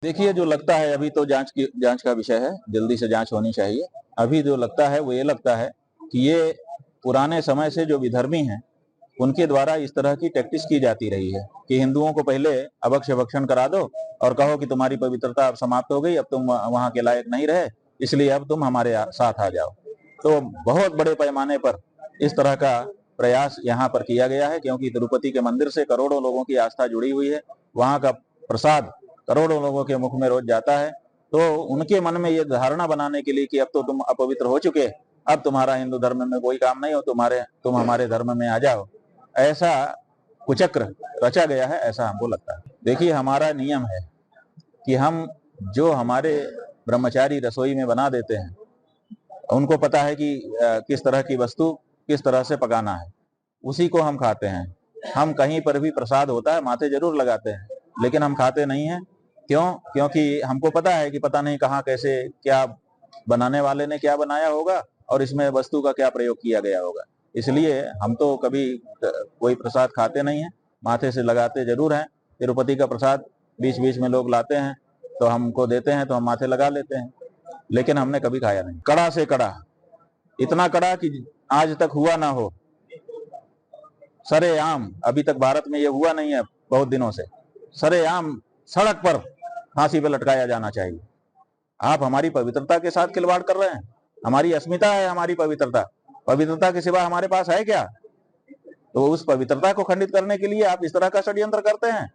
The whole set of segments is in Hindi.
देखिए, जो लगता है अभी तो जांच का विषय है, जल्दी से जांच होनी चाहिए। अभी जो लगता है वो ये लगता है कि ये पुराने समय से जो विधर्मी हैं, उनके द्वारा इस तरह की टैक्टिस की जाती रही है कि हिंदुओं को पहले अभक्ष्य-भक्षण करा दो और कहो कि तुम्हारी पवित्रता अब समाप्त हो गई, अब तुम वहाँ के लायक नहीं रहे, इसलिए अब तुम हमारे साथ आ जाओ। तो बहुत बड़े पैमाने पर इस तरह का प्रयास यहाँ पर किया गया है, क्योंकि तिरुपति के मंदिर से करोड़ों लोगों की आस्था जुड़ी हुई है। वहाँ का प्रसाद करोड़ों लोगों के मुख में रोज जाता है। तो उनके मन में ये धारणा बनाने के लिए कि अब तो तुम अपवित्र हो चुके, अब तुम्हारा हिंदू धर्म में कोई काम नहीं हो, तुम हमारे धर्म में आ जाओ, ऐसा कुचक्र रचा गया है, ऐसा हमको लगता है। देखिए, हमारा नियम है कि हम जो हमारे ब्रह्मचारी रसोई में बना देते हैं, उनको पता है कि किस तरह की वस्तु किस तरह से पकाना है, उसी को हम खाते हैं। हम कहीं पर भी प्रसाद होता है माथे जरूर लगाते हैं, लेकिन हम खाते नहीं हैं। क्यों? क्योंकि हमको पता है कि पता नहीं कहाँ कैसे क्या बनाने वाले ने क्या बनाया होगा और इसमें वस्तु का क्या प्रयोग किया गया होगा। इसलिए हम तो कभी कोई प्रसाद खाते नहीं हैं, माथे से लगाते जरूर हैं। तिरुपति का प्रसाद बीच बीच में लोग लाते हैं तो हमको देते हैं तो हम माथे लगा लेते हैं, लेकिन हमने कभी खाया नहीं। कड़ा से कड़ा, इतना कड़ा कि आज तक हुआ ना हो, सरेआम, अभी तक भारत में ये हुआ नहीं है बहुत दिनों से, सरेआम सड़क पर फांसी पे लटकाया जाना चाहिए। आप हमारी पवित्रता के साथ खिलवाड़ कर रहे हैं। हमारी अस्मिता है, हमारी पवित्रता के सिवा हमारे पास है क्या? तो उस पवित्रता को खंडित करने के लिए आप इस तरह का षड्यंत्र करते हैं।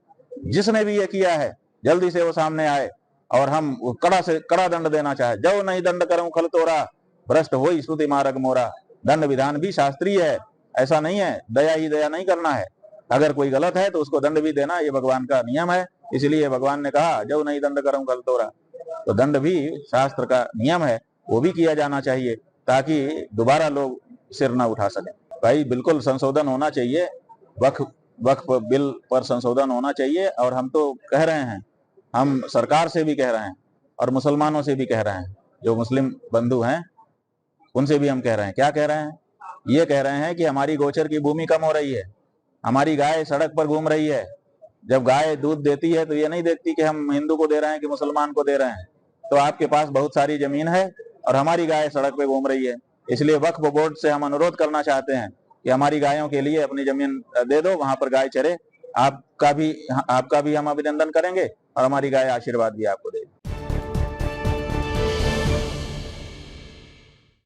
जिसने भी ये किया है जल्दी से वो सामने आए और हम कड़ा से कड़ा दंड देना चाहे। जो नहीं दंड करूं खल तोरा, भ्रष्ट हो श्रुति मार्ग मोरा। दंड विधान भी शास्त्रीय है, ऐसा नहीं है दया ही दया नहीं करना है। अगर कोई गलत है तो उसको दंड भी देना, ये भगवान का नियम है। इसलिए भगवान ने कहा जो नहीं दंड करूं खल तोरा, तो दंड भी शास्त्र का नियम है, वो भी किया जाना चाहिए ताकि दोबारा लोग सिर ना उठा सकें। भाई बिल्कुल संशोधन होना चाहिए, वक्फ बिल पर संशोधन होना चाहिए। और हम तो कह रहे हैं, हम सरकार से भी कह रहे हैं और मुसलमानों से भी कह रहे हैं, जो मुस्लिम बंधु हैं उनसे भी हम कह रहे हैं। क्या कह रहे हैं? ये कह रहे हैं कि हमारी गोचर की भूमि कम हो रही है, हमारी गाय सड़क पर घूम रही है। जब गाय दूध देती है तो ये नहीं देखती कि हम हिंदू को दे रहे हैं कि मुसलमान को दे रहे हैं। तो आपके पास बहुत सारी जमीन है और हमारी गाय सड़क पे घूम रही है, इसलिए वक्फ बोर्ड से हम अनुरोध करना चाहते हैं कि हमारी गायों के लिए अपनी जमीन दे दो, वहां पर गाय चरे। आपका भी हम अभिनंदन करेंगे और हमारी गाय आशीर्वाद भी आपको देगी।